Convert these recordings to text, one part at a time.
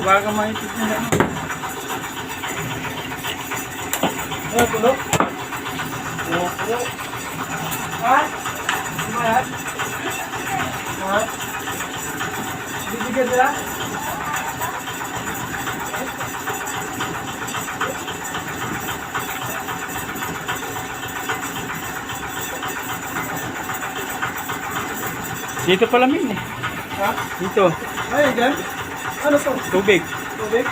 baka maipit na lang. Puno. Puno. Ha? Ano ba yan? Ha? Bibigyan nila? Dito pala min eh. Ha? Dito. Ay, dyan? Ano to? Tubig. Tubig?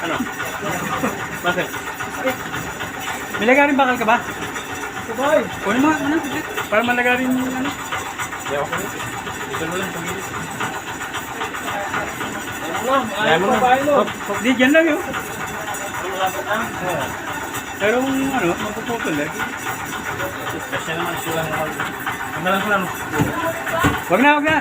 Ano? Bakit? May lagaring bakal ka ba? Sabay. Kunin mo ano? Para malagarin yung ano? Hindi ako kunin. Ito mo lang pagigit. Ayaw mo na. Ayaw mo na. Di, dyan lang yun. Ano malapit lang? Pero ano, mapuputol eh. Kasi naman sila naman. Ano lang sila no? Wag na, wag na.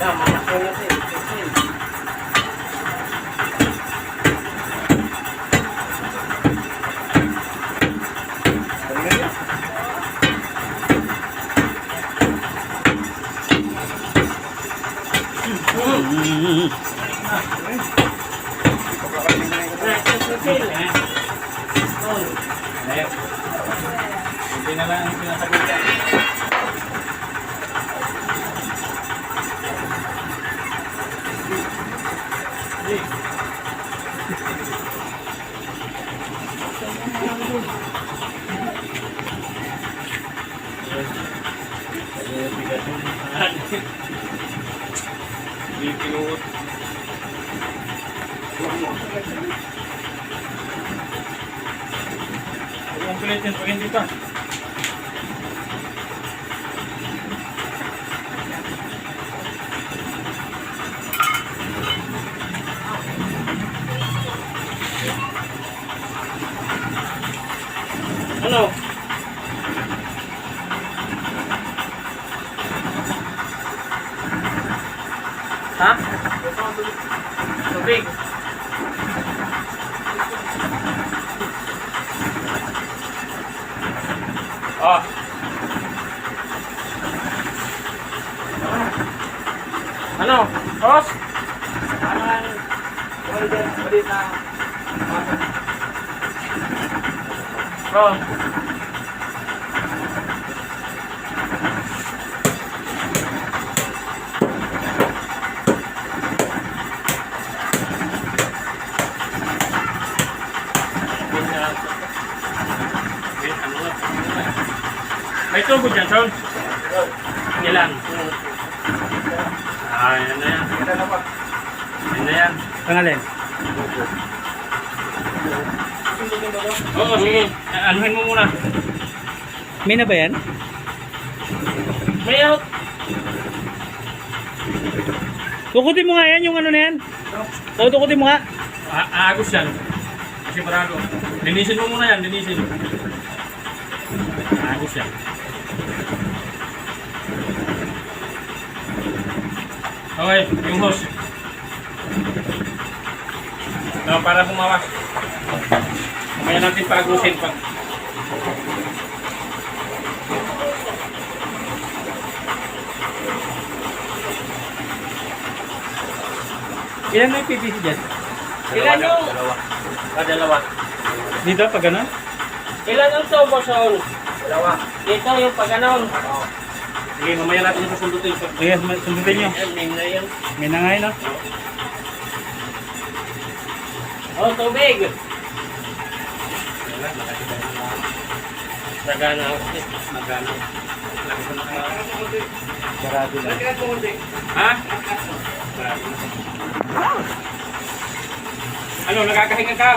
Yan, mamasok natin. Pencil. Hindi na lang pinasagutan. Ang kulit yan pag hindi pa. Ano? Ha? Tubig. Oh. Ano? Boss? Ano ang order ulit na? Bro. May tubo dyan, Sol. Ilan? Ah, yan na yan. Yan na yan. Pangalin? Oo, sige. Anuhin mo muna. May na ba yan? May out. Tukutin mo nga yan, yung ano na yan. O, tukutin mo nga. Aagos yan. Kasi parado. Linisin mo muna yan, linisin. Aagos yan. Okay, yung hose. Para bumawas. Kaya natin paagusin pa. Ilan na yung PVC dyan? Ilan yung... Dalawa. Dalawa. Dito, pag gano'n? Ilan ang tubo, Sol? Dalawa. Dito yung pag-ganon. Sige, mamaya natin yung susundutin. Sige, sundutin nyo. May na yan. May na nga yun, no? Oh, tubig. Nagana ako. Magano. Sarado lang. Ha? Ano, nagkakahinga ka?